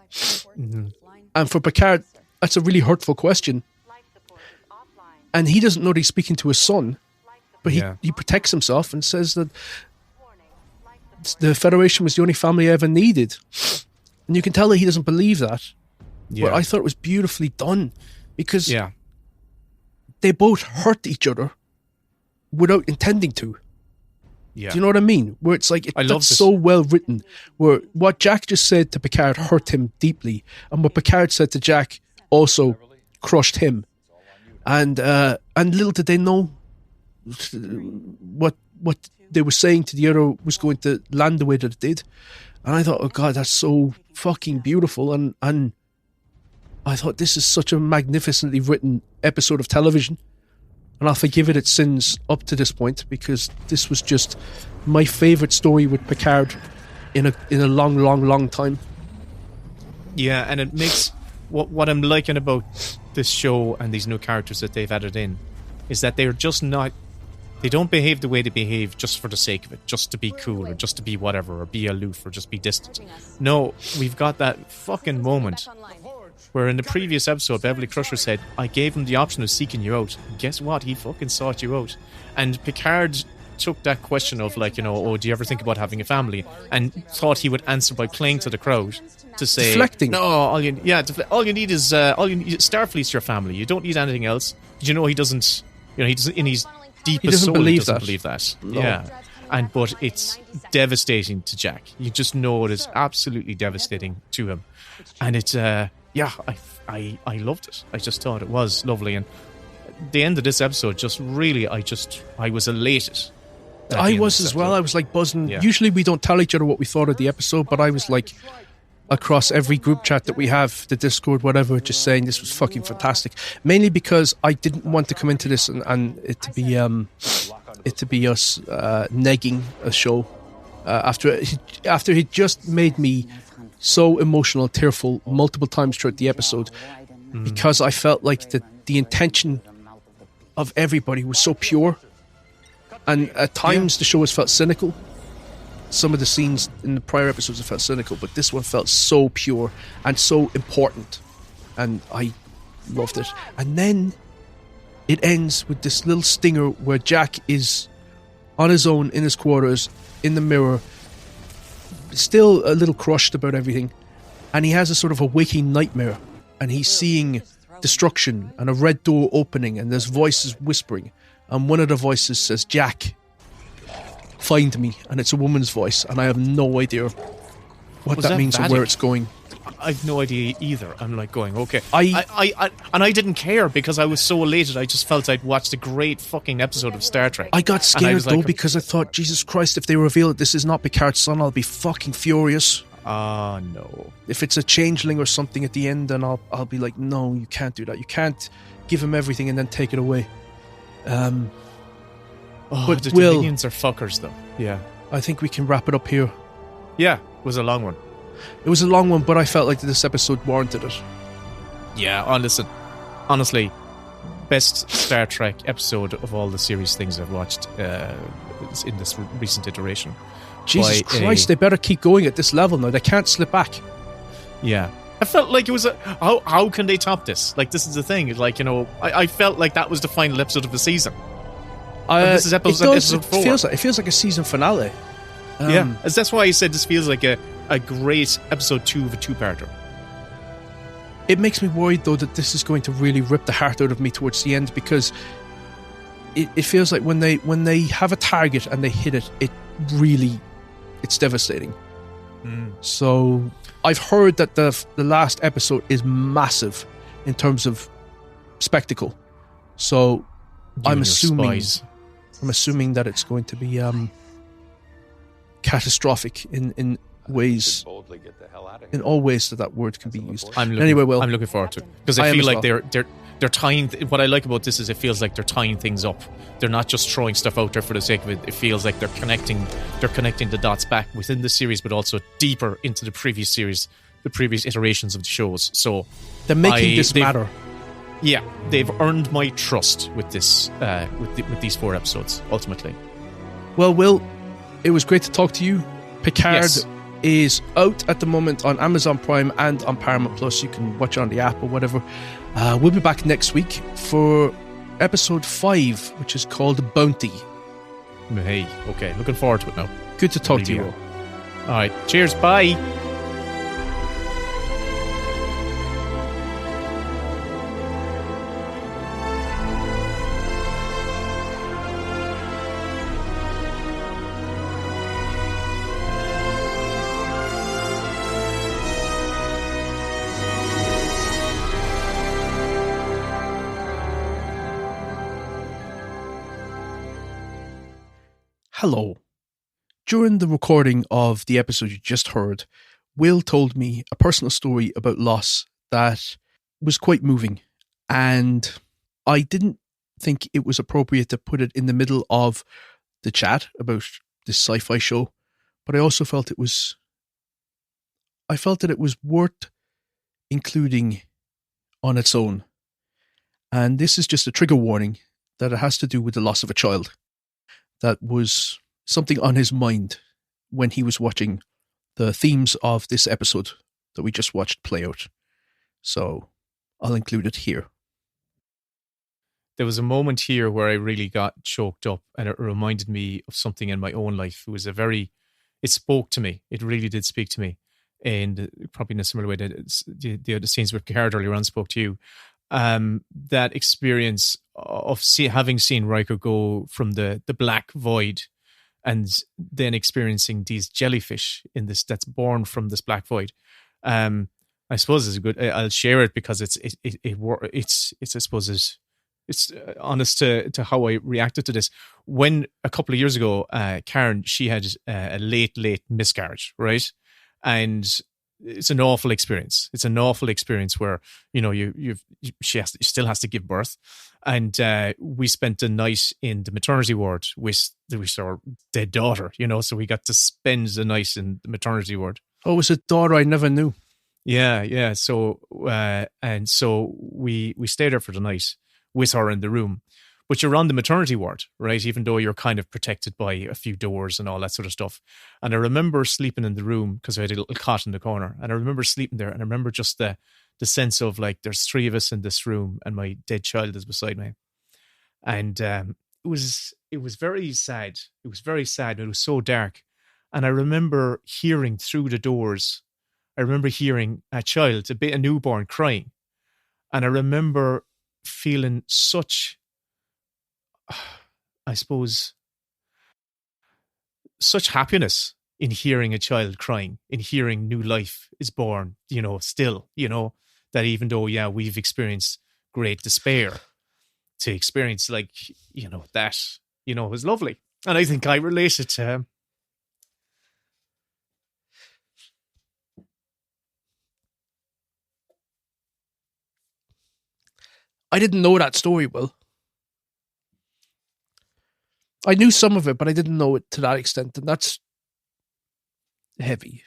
And for Picard, that's a really hurtful question. And he doesn't know that he's speaking to his son, but he protects himself and says that the Federation was the only family I ever needed. And you can tell that he doesn't believe that. But I thought it was beautifully done, because they both hurt each other without intending to. Yeah. Do you know what I mean? Where it's like, that's so well written, where what Jack just said to Picard hurt him deeply, and what Picard said to Jack also crushed him. And little did they know what they were saying to the other was going to land the way that it did. And I thought, oh God, that's so fucking beautiful. And I thought, this is such a magnificently written episode of television. And I'll forgive it its sins up to this point, because this was just my favourite story with Picard in a long, long, long time. Yeah, and it makes... What I'm liking about this show and these new characters that they've added in is that they're just not... They don't behave the way they behave just for the sake of it, just to be cool, or just to be whatever, or be aloof, or just be distant. No, we've got that fucking moment where in the previous episode, Beverly Crusher said, I gave him the option of seeking you out. Guess what? He fucking sought you out. And Picard took that question of, like, you know, oh, do you ever think about having a family? And thought he would answer by playing to the crowd to say, deflecting. No, all you need is Starfleet's your family. You don't need anything else. Did you know he doesn't? You know, he doesn't, in his deepest soul, he doesn't believe that. No. Yeah, but it's devastating to Jack. You just know it is absolutely devastating to him, and it's I loved it. I just thought it was lovely, and the end of this episode just really, I was elated. I was as well. I was like buzzing. Yeah. Usually we don't tell each other what we thought of the episode, but I was like, across every group chat that we have, the Discord, whatever, just saying this was fucking fantastic. Mainly because I didn't want to come into this and it to be us negging a show after he just made me so emotional, tearful multiple times throughout the episode, because I felt like the intention of everybody was so pure, and at times the show has felt cynical. Some of the scenes in the prior episodes have felt cynical, but this one felt so pure and so important, and I loved it. And then it ends with this little stinger where Jack is on his own in his quarters, in the mirror, still a little crushed about everything, and he has a sort of a waking nightmare, and he's seeing destruction and a red door opening, and there's voices whispering, and one of the voices says, Jack, find me, and it's a woman's voice, and I have no idea what that means or where it's going. I've no idea either. I'm like going, okay. I didn't care because I was so elated. I just felt I'd watched a great fucking episode of Star Trek. I got scared though, because I thought, Jesus Christ, if they reveal that this is not Picard's son, I'll be fucking furious. No. If it's a changeling or something at the end, then I'll be like, no, you can't do that. You can't give him everything and then take it away. But the Dominions are fuckers, though. Yeah. I think we can wrap it up here. Yeah, it was a long one. It was a long one, but I felt like this episode warranted it. Yeah, listen. Honestly, best Star Trek episode of all the series things I've watched in this recent iteration. Jesus Christ, they better keep going at this level now. They can't slip back. Yeah. I felt like it was how can they top this? Like, this is the thing. Like, I felt like that was the final episode of the season. And this is episode 4. It feels like a season finale. That's why I said this feels like a great episode 2 of a 2-parter. It makes me worried, though, that this is going to really rip the heart out of me towards the end, because it feels like when they have a target and they hit it, it's devastating. So I've heard that the last episode is massive in terms of spectacle. So I'm assuming that it's going to be catastrophic in ways, in all ways that word can be used. I'm looking forward to it, because I feel like they're tying. What I like about this is it feels like they're tying things up. They're not just throwing stuff out there for the sake of it. It feels like they're connecting the dots back within the series, but also deeper into the previous series, the previous iterations of the shows. So they're making this matter. Yeah, they've earned my trust with this, with these 4 episodes. Ultimately, well, Will, it was great to talk to you. Picard is out at the moment on Amazon Prime and on Paramount Plus. You can watch it on the app or whatever. We'll be back next week for episode 5, which is called Bounty. Hey, okay, looking forward to it now. Good to talk to you all. All right, cheers, bye. Hello. During the recording of the episode you just heard, Will told me a personal story about loss that was quite moving, and I didn't think it was appropriate to put it in the middle of the chat about this sci-fi show, but I also felt that it was worth including on its own. And this is just a trigger warning that it has to do with the loss of a child. That was something on his mind when he was watching the themes of this episode that we just watched play out. So I'll include it here. There was a moment here where I really got choked up, and it reminded me of something in my own life. It spoke to me. It really did speak to me. And probably in a similar way that the other scenes with Picard earlier on spoke to you. That experience of having seen Riker go from the black void and then experiencing these jellyfish that's born from this black void. I suppose it's good. I'll share it because it's I suppose it's honest to how I reacted to this. When a couple of years ago, Karen, she had a late miscarriage, right? And it's an awful experience. It's an awful experience where, she still has to give birth. And we spent the night in the maternity ward with our dead daughter, so we got to spend the night in the maternity ward. Oh, it was a daughter I never knew. Yeah. So, and so we stayed there for the night with her in the room. But you're on the maternity ward, right? Even though you're kind of protected by a few doors and all that sort of stuff. And I remember sleeping in the room because I had a little cot in the corner. And I remember sleeping there. And I remember just the sense of like, there's 3 of us in this room and my dead child is beside me. And it was very sad. It was very sad. It was so dark. And I remember hearing through the doors, a child, a newborn crying. And I remember feeling such, I suppose, such happiness in hearing a child crying, in hearing new life is born, still, that even though, we've experienced great despair, to experience that, was lovely. And I think I related to him. I didn't know that story, Will. I knew some of it, but I didn't know it to that extent, and that's heavy.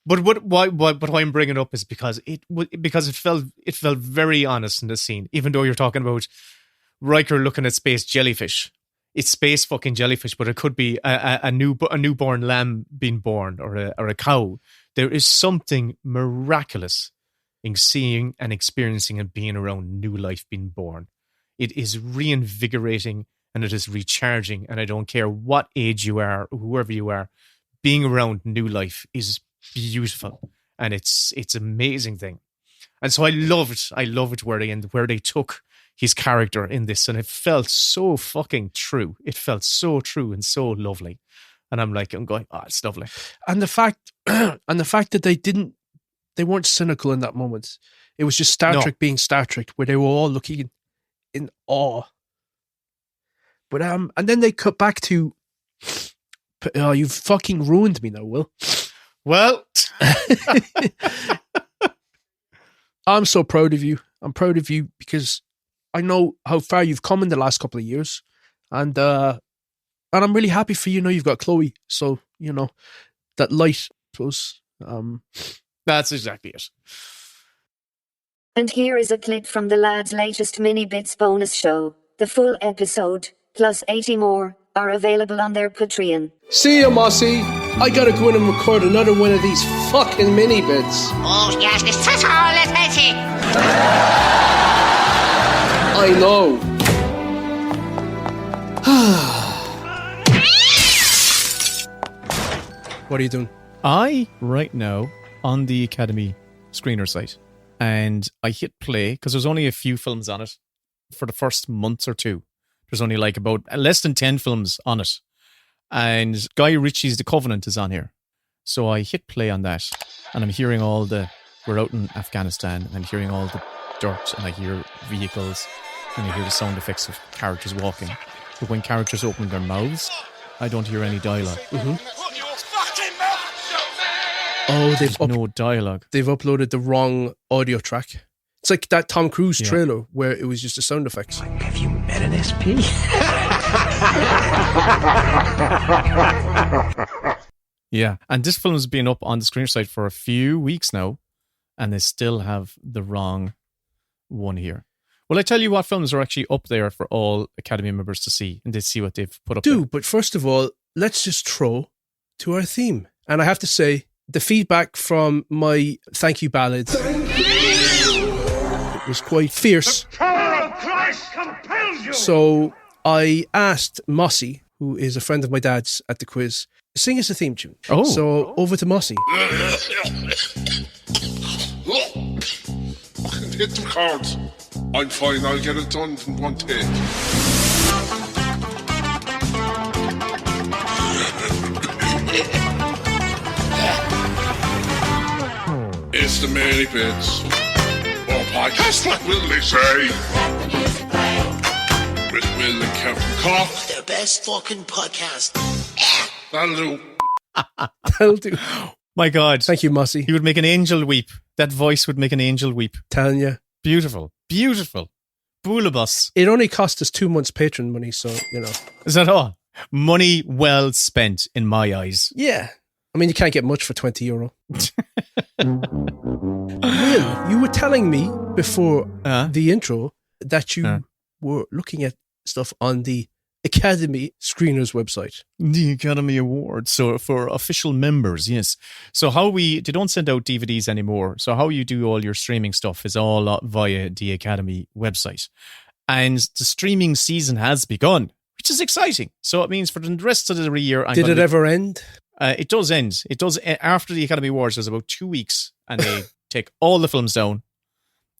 But why I'm bringing it up is because it felt very honest in this scene. Even though you're talking about Riker looking at space jellyfish, it's space fucking jellyfish, but it could be a newborn lamb being born, or a cow. There is something miraculous in seeing and experiencing and being around new life being born. It is reinvigorating and it is recharging. And I don't care what age you are, whoever you are, being around new life is beautiful, and it's amazing thing. And so I loved where they took his character in this, and it felt so fucking true. It felt so true and so lovely. And I'm going, oh, it's lovely. And the fact that they weren't cynical in that moment. It was just Star Trek being Star Trek, where they were all looking in awe. But and then they cut back to, oh, you've fucking ruined me now, Will. Well, I'm so proud of you. I'm proud of you because I know how far you've come in the last couple of years, and I'm really happy for you. Now you've got Chloe, so that light, I suppose. That's exactly it. And here is a clip from the lads' latest Mini Bits bonus show. The full episode, plus 80 more, are available on their Patreon. See ya, Mossy. I gotta go in and record another one of these fucking Mini Bits. Oh, yes, this is all it is. I know. What are you doing? Right now, on the Academy screener site, and I hit play because there's only a few films on it for the first month or two. There's only about less than 10 films on it. And Guy Ritchie's The Covenant is on here. So I hit play on that, and I'm hearing we're out in Afghanistan, and I'm hearing all the dirt, and I hear vehicles, and I hear the sound effects of characters walking. But when characters open their mouths, I don't hear any dialogue. Mm-hmm. Oh, they've no dialogue. They've uploaded the wrong audio track. It's like that Tom Cruise trailer where it was just the sound effects. Have you met an SP? Yeah, and this film's been up on the screen site for a few weeks now, and they still have the wrong one here. Well, I tell you what films are actually up there for all Academy members to see, and they see what they've put up there. But first of all, let's just throw to our theme. And I have to say, the feedback from my thank you ballad it was quite fierce. The power of Christ compels you. So I asked Mossy, who is a friend of my dad's at the quiz, sing us a theme tune. Oh. So over to Mossy. Hit the cards. I'm fine, I'll get it done in one take. It's the Many Bits. Or podcast, what will they say? With Will and Kevin Cock. The best fucking podcast. That'll do. That'll do. My God. Thank you, Mossy. He would make an angel weep. That voice would make an angel weep. Telling you. Beautiful. Beautiful. Boolabus. It only cost us 2 months Patreon money, so, Is that all? Money well spent in my eyes. Yeah. I mean, you can't get much for €20. Will, you were telling me before the intro that you were looking at stuff on the Academy Screeners website. The Academy Awards. So for official members, yes. So they don't send out DVDs anymore. So how you do all your streaming stuff is all via the Academy website. And the streaming season has begun, which is exciting. So it means for the rest of the year... Did it ever end? It does end. It does. After the Academy Awards, there's about 2 weeks, and they take all the films down,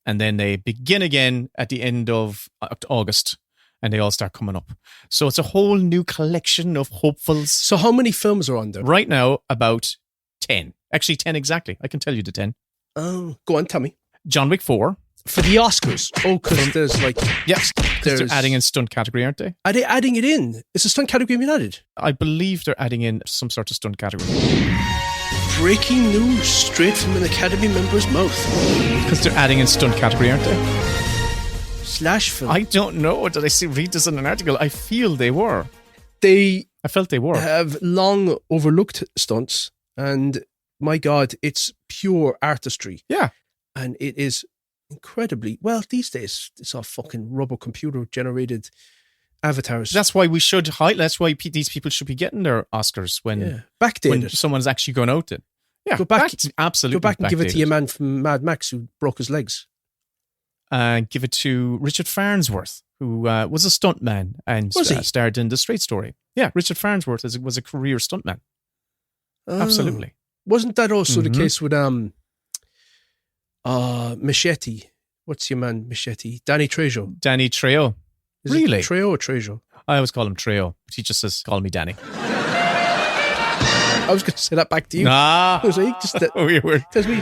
and then they begin again at the end of August, and they all start coming up. So it's a whole new collection of hopefuls. So how many films are on there? Right now, about 10. Actually, 10 exactly. I can tell you the 10. Oh, go on, tell me. John Wick 4. For the Oscars. Oh, because there's Yes, they're adding in stunt category, aren't they? Are they adding it in? Is the stunt category being added? I believe they're adding in some sort of stunt category. Breaking news straight from an Academy member's mouth. Because they're adding in stunt category, aren't they? Slash film. I don't know. Did I read this in an article? I feel they were. I felt they were. Have long overlooked stunts, and my God, it's pure artistry. Yeah. And it is incredibly, well, these days, it's all fucking rubber computer generated avatars. That's why we should highlight. That's why these people should be getting their Oscars when backdated. Someone's actually going out. Yeah, go back. Absolutely, go back and give it to your backdated. man from Mad Max who broke his legs. Give it to Richard Farnsworth, who was a stuntman and starred in The Straight Story. Yeah, Richard Farnsworth was a career stuntman. Absolutely. Wasn't that also the case with Machete? What's your man Machete? Danny Trejo. Danny Trejo. Really? It Trejo or Trejo? I always call him Trejo. But he just says, call me Danny. I was going to say that back to you. Nah. I was like, just that. Weird. Tells me